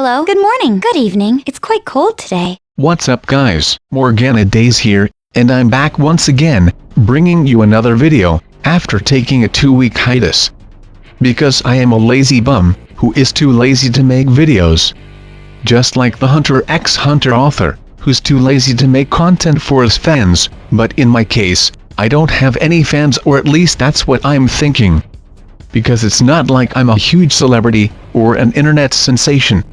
Hello, good morning, good evening. It's quite cold today. What's up guys, MorganaDays here, and I'm back once again, bringing you another video, after taking a 2-week hiatus. Because I am a lazy bum, who is too lazy to make videos. Just like the Hunter x Hunter author, who's too lazy to make content for his fans, but in my case, I don't have any fans, or at least that's what I'm thinking. Because it's not like I'm a huge celebrity, or an internet sensation.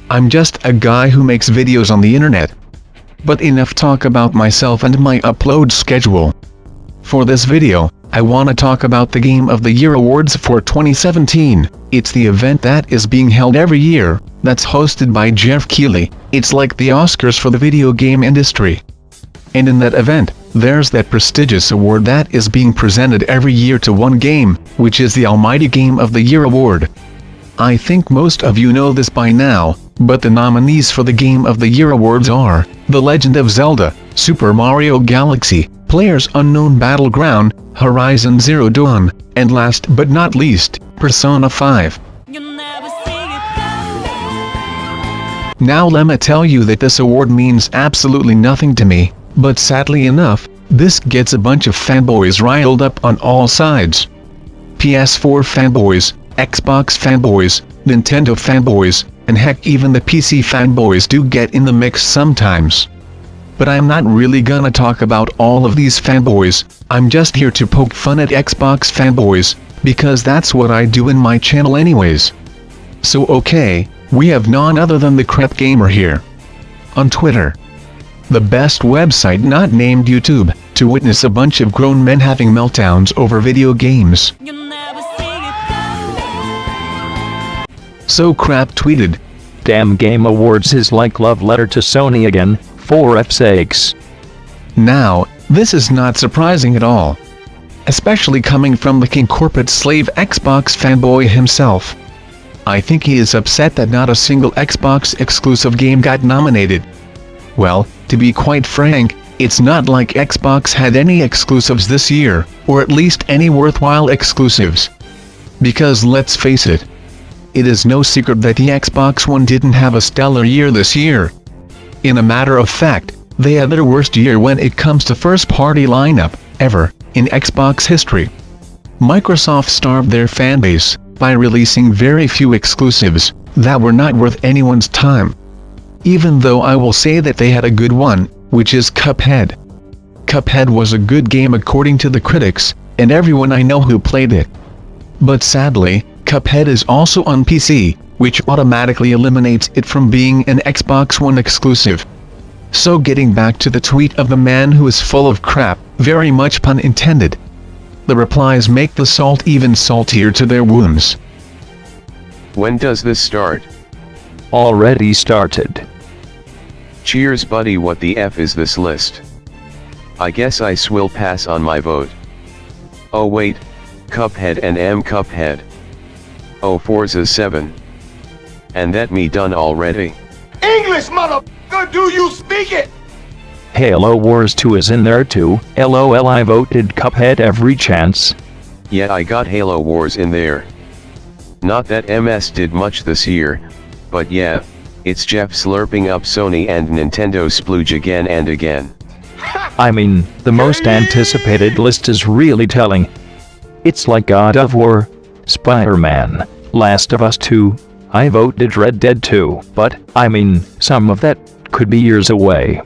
I'm just a guy who makes videos on the internet. But enough talk about myself and my upload schedule. For this video, I want to talk about the Game of the Year Awards for 2017. It's the event that is being held every year, that's hosted by Jeff Keighley. It's like the Oscars for the video game industry. And in that event, there's that prestigious award that is being presented every year to one game, which is the almighty Game of the Year Award. I think most of you know this by now, but the nominees for the Game of the Year Awards are The Legend of Zelda, Super Mario Galaxy, PlayerUnknown's Battleground, Horizon Zero Dawn, and last but not least, Persona 5. Now let me tell you that this award means absolutely nothing to me, but sadly enough, this gets a bunch of fanboys riled up on all sides. PS4 fanboys, Xbox fanboys, Nintendo fanboys, and heck, even the PC fanboys do get in the mix sometimes. But I'm not really gonna talk about all of these fanboys, I'm just here to poke fun at Xbox fanboys, because that's what I do in my channel anyways. So okay, we have none other than the Crep Gamer here. On Twitter, the best website not named YouTube, to witness a bunch of grown men having meltdowns over video games. So Crap tweeted, "Damn Game Awards is like love letter to Sony again, for F's sakes." Now, this is not surprising at all. Especially coming from the king corporate slave Xbox fanboy himself. I think he is upset that not a single Xbox exclusive game got nominated. Well, to be quite frank, it's not like Xbox had any exclusives this year, or at least any worthwhile exclusives. Because let's face it, it is no secret that the Xbox One didn't have a stellar year this year. In a matter of fact, they had their worst year when it comes to first-party lineup, ever, in Xbox history. Microsoft starved their fanbase by releasing very few exclusives that were not worth anyone's time. Even though I will say that they had a good one, which is Cuphead. Cuphead was a good game according to the critics, and everyone I know who played it. But sadly, Cuphead is also on PC, which automatically eliminates it from being an Xbox One exclusive. So getting back to the tweet of the man who is full of crap, very much pun intended. The replies make the salt even saltier to their wounds. When does this start? Already started. Cheers buddy, what the F is this list? I guess I swill pass on my vote. Oh wait, Cuphead and Cuphead. Oh Forza 7. And that me done already? English, motherfucker, do you speak it? Halo Wars 2 is in there too, lol, I voted Cuphead every chance. Yeah, I got Halo Wars in there. Not that MS did much this year, but yeah, it's Jeff slurping up Sony and Nintendo splooge again and again. I mean, the most anticipated list is really telling. It's like God of War, Spider-Man, Last of Us 2, I voted Red Dead 2, but, I mean, some of that could be years away.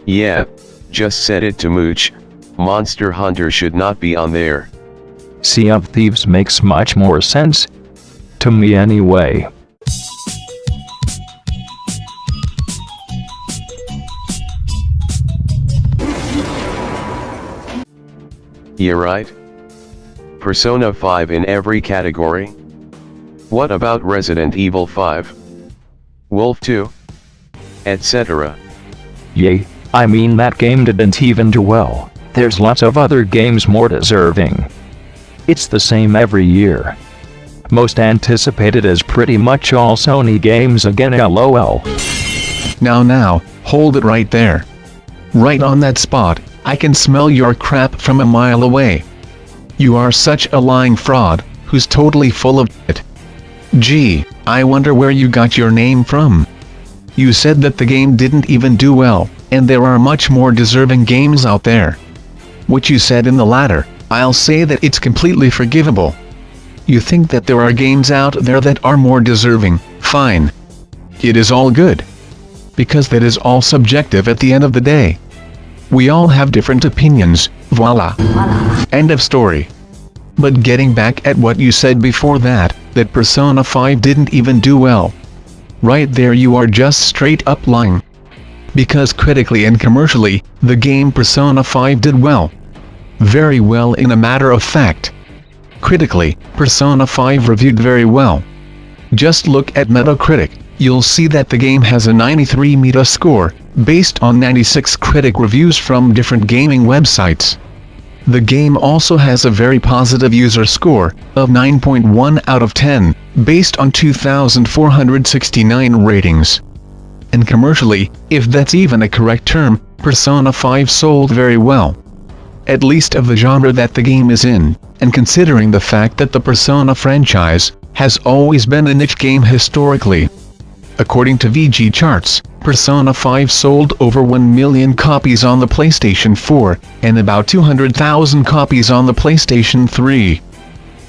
Yeah, just said it to Mooch, Monster Hunter should not be on there. Sea of Thieves makes much more sense. To me anyway. Yeah right? Persona 5 in every category? What about Resident Evil 5? Wolf 2? Etc. Yay, I mean that game didn't even do well, there's lots of other games more deserving. It's the same every year. Most anticipated is pretty much all Sony games again, lol. Now, hold it right there. Right on that spot, I can smell your crap from a mile away. You are such a lying fraud, who's totally full of it. Gee, I wonder where you got your name from. You said that the game didn't even do well, and there are much more deserving games out there. What you said in the latter, I'll say that it's completely forgivable. You think that there are games out there that are more deserving, fine. It is all good. Because that is all subjective at the end of the day. We all have different opinions, voila. End of story. But getting back at what you said before that Persona 5 didn't even do well. Right there you are just straight up lying. Because critically and commercially, the game Persona 5 did well. Very well in a matter of fact. Critically, Persona 5 reviewed very well. Just look at Metacritic, you'll see that the game has a 93 meta score, based on 96 critic reviews from different gaming websites. The game also has a very positive user score, of 9.1 out of 10, based on 2,469 ratings. And commercially, if that's even a correct term, Persona 5 sold very well. At least of the genre that the game is in, and considering the fact that the Persona franchise has always been a niche game historically. According to VG charts, Persona 5 sold over 1 million copies on the PlayStation 4, and about 200,000 copies on the PlayStation 3.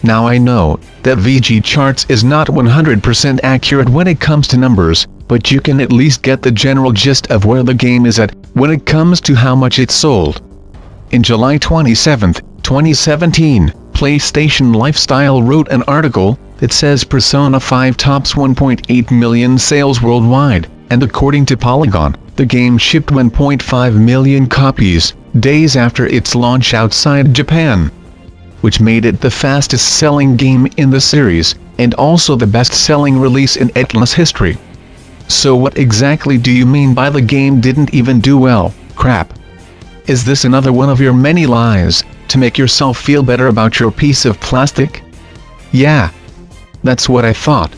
Now I know that VG charts is not 100% accurate when it comes to numbers, but you can at least get the general gist of where the game is at when it comes to how much it sold. In July 27, 2017, PlayStation Lifestyle wrote an article that says Persona 5 tops 1.8 million sales worldwide, and according to Polygon, the game shipped 1.5 million copies, days after its launch outside Japan. Which made it the fastest-selling game in the series, and also the best-selling release in Atlas history. So what exactly do you mean by the game didn't even do well, crap? Is this another one of your many lies, to make yourself feel better about your piece of plastic? Yeah. That's what I thought.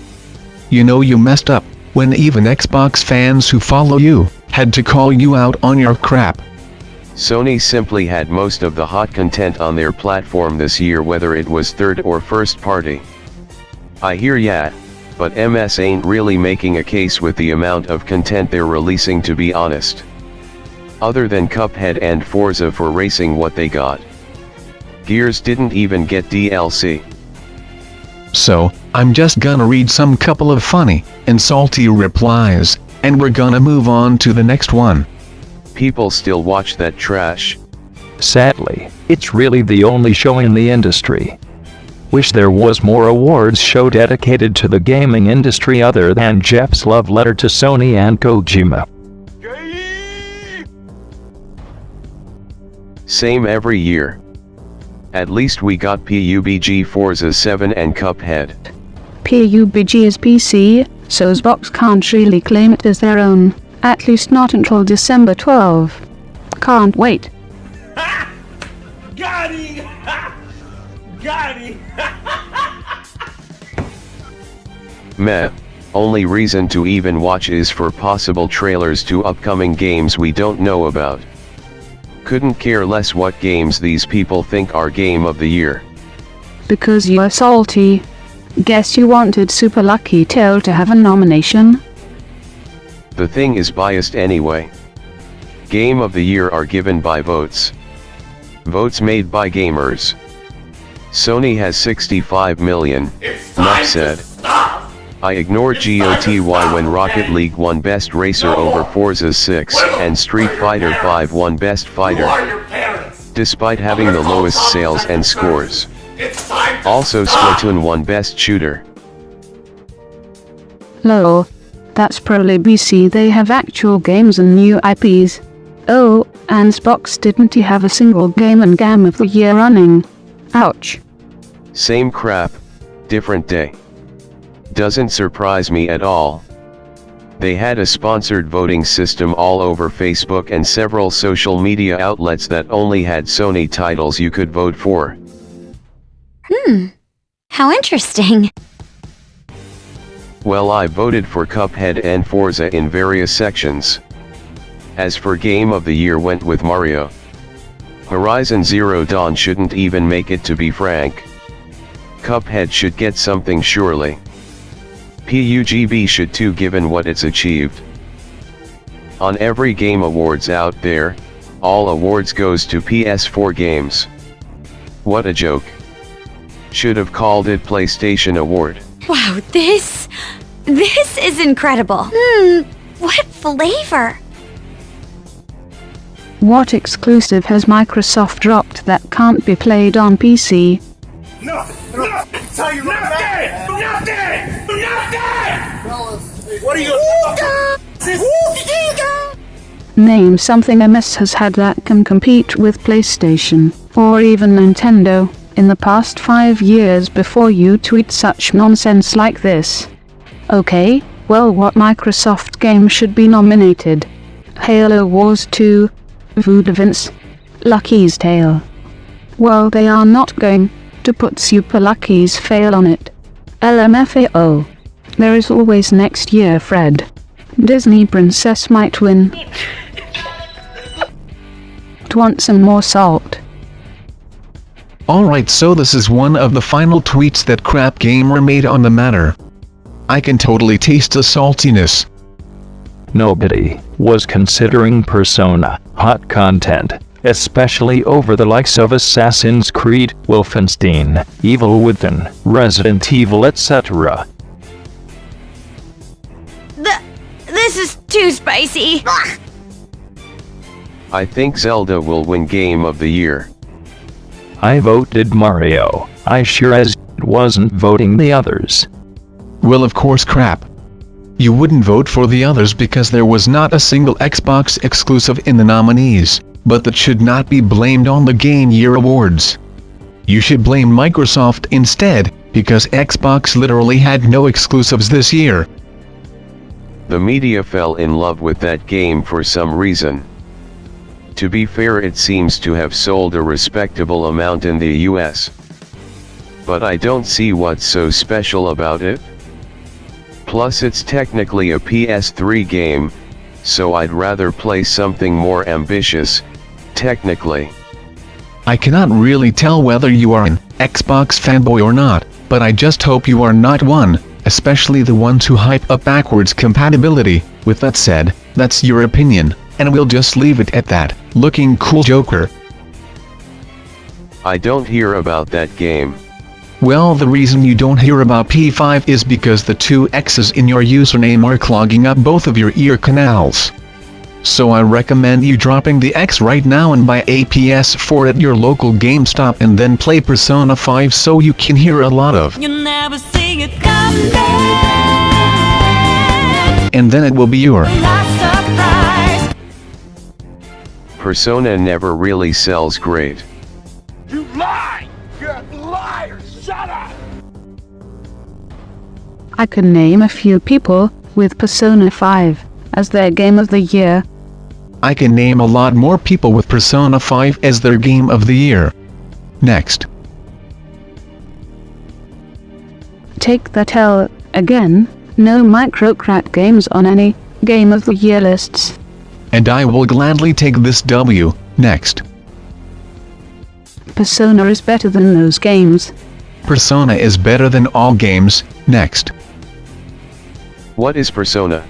You know you messed up, when even Xbox fans who follow you, had to call you out on your crap. Sony simply had most of the hot content on their platform this year, whether it was third or first party. I hear ya, but MS ain't really making a case with the amount of content they're releasing, to be honest. Other than Cuphead and Forza for racing, what they got. Gears didn't even get DLC. So, I'm just gonna read some couple of funny and salty replies, and we're gonna move on to the next one. People still watch that trash. Sadly, it's really the only show in the industry. Wish there was more awards show dedicated to the gaming industry other than Jeff's love letter to Sony and Kojima. Same every year. At least we got PUBG, Forza 7 and Cuphead. PUBG is PC, so Xbox can't really claim it as their own, at least not until December 12. Can't wait. Got him! Got him! Meh. Only reason to even watch is for possible trailers to upcoming games we don't know about. Couldn't care less what games these people think are game of the year. Because you're salty. Guess you wanted Super Lucky Tail to have a nomination? The thing is biased anyway. Game of the year are given by votes. Votes made by gamers. Sony has 65 million. Enough said. I ignored GOTY when Rocket League won Best Racer over Forza 6 and Street Fighter V won Best Fighter, despite having the lowest sales and scores. Also Splatoon won Best Shooter. Lol. That's probably BC, they have actual games and new IPs. Oh, and Xbox didn't have a single game and Game of the Year running. Ouch. Same crap, different day. Doesn't surprise me at all. They had a sponsored voting system all over Facebook and several social media outlets that only had Sony titles you could vote for. How interesting. Well, I voted for Cuphead and Forza in various sections. As for Game of the Year, went with Mario. Horizon Zero Dawn shouldn't even make it, to be frank. Cuphead should get something surely. PUGB should too, given what it's achieved. On every game awards out there, all awards goes to PS4 games. What a joke. Should have called it PlayStation Award. Wow, this is incredible. What flavor? What exclusive has Microsoft dropped that can't be played on PC? Tell you right now. Nothing! What are you gonna do? Name something MS has had that can compete with PlayStation, or even Nintendo, in the past 5 years before you tweet such nonsense like this. Okay, well, what Microsoft game should be nominated? Halo Wars 2, Voodoo Vince, Lucky's Tale. Well, they are not going to put Super Lucky's Fail on it. LMFAO. There is always next year, Fred. Disney Princess might win. Want some more salt? Alright, so this is one of the final tweets that Crap Gamer made on the matter. I can totally taste the saltiness. Nobody was considering Persona hot content, especially over the likes of Assassin's Creed, Wolfenstein, Evil Within, Resident Evil, etc. This is too spicy. I think Zelda will win Game of the Year. I voted Mario. I sure as wasn't voting the others. Well, of course, Crap. You wouldn't vote for the others because there was not a single Xbox exclusive in the nominees, but that should not be blamed on the Game Year Awards. You should blame Microsoft instead, because Xbox literally had no exclusives this year. The media fell in love with that game for some reason. To be fair, it seems to have sold a respectable amount in the US. But I don't see what's so special about it. Plus, it's technically a PS3 game, so I'd rather play something more ambitious, technically. I cannot really tell whether you are an Xbox fanboy or not, but I just hope you are not one, especially the ones who hype up backwards compatibility. With that said, that's your opinion, and we'll just leave it at that. Looking cool, Joker. I don't hear about that game. Well, the reason you don't hear about P5 is because the 2 X's in your username are clogging up both of your ear canals. So I recommend you dropping the X right now and buy a PS4 at your local GameStop and then play Persona 5 so you can hear a lot of. You'll never see it come back. And then it will be your Last surprise. Persona never really sells great. You lie! You're a liar! Shut up! I can name a few people with Persona 5 as their Game of the Year. I can name a lot more people with Persona 5 as their Game of the Year. Next. Take that L again. No microcrat games on any Game of the Year lists. And I will gladly take this W. Next. Persona is better than those games. Persona is better than all games. Next. What is Persona?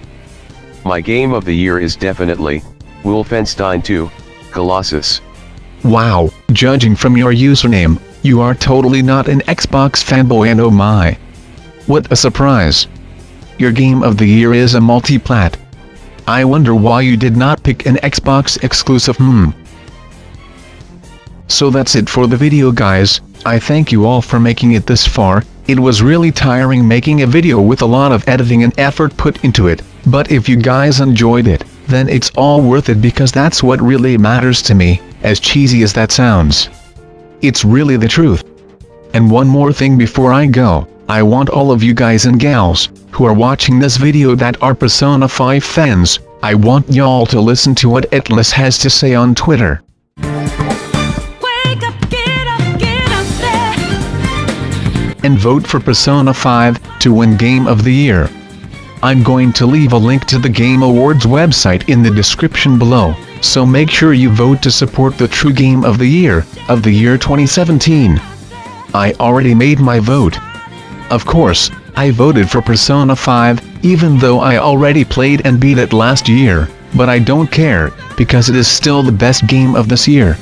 My Game of the Year is definitely Wolfenstein 2, Colossus. Wow, judging from your username, you are totally not an Xbox fanboy, and oh my. What a surprise. Your Game of the Year is a multi-plat. I wonder why you did not pick an Xbox exclusive. So that's it for the video, guys. I thank you all for making it this far. It was really tiring making a video with a lot of editing and effort put into it, but if you guys enjoyed it, then it's all worth it because that's what really matters to me, as cheesy as that sounds. It's really the truth. And one more thing before I go, I want all of you guys and gals who are watching this video that are Persona 5 fans, I want y'all to listen to what Atlas has to say on Twitter. Wake up, get up there. And vote for Persona 5 to win Game of the Year. I'm going to leave a link to the Game Awards website in the description below, so make sure you vote to support the true Game of the Year 2017. I already made my vote. Of course, I voted for Persona 5, even though I already played and beat it last year, but I don't care, because it is still the best game of this year.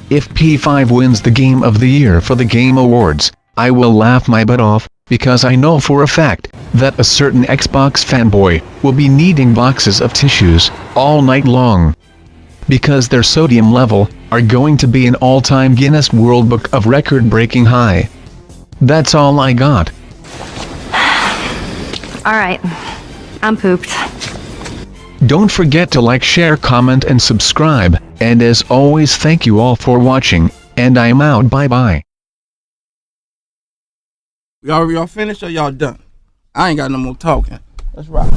If P5 wins the Game of the Year for the Game Awards, I will laugh my butt off, because I know for a fact that a certain Xbox fanboy will be needing boxes of tissues all night long, because their sodium level are going to be an all-time Guinness World Book of Record-breaking high. That's all I got. Alright. I'm pooped. Don't forget to like, share, comment and subscribe, and as always thank you all for watching, and I'm out, bye bye. Y'all finished or y'all done? I ain't got no more talking. Let's rock.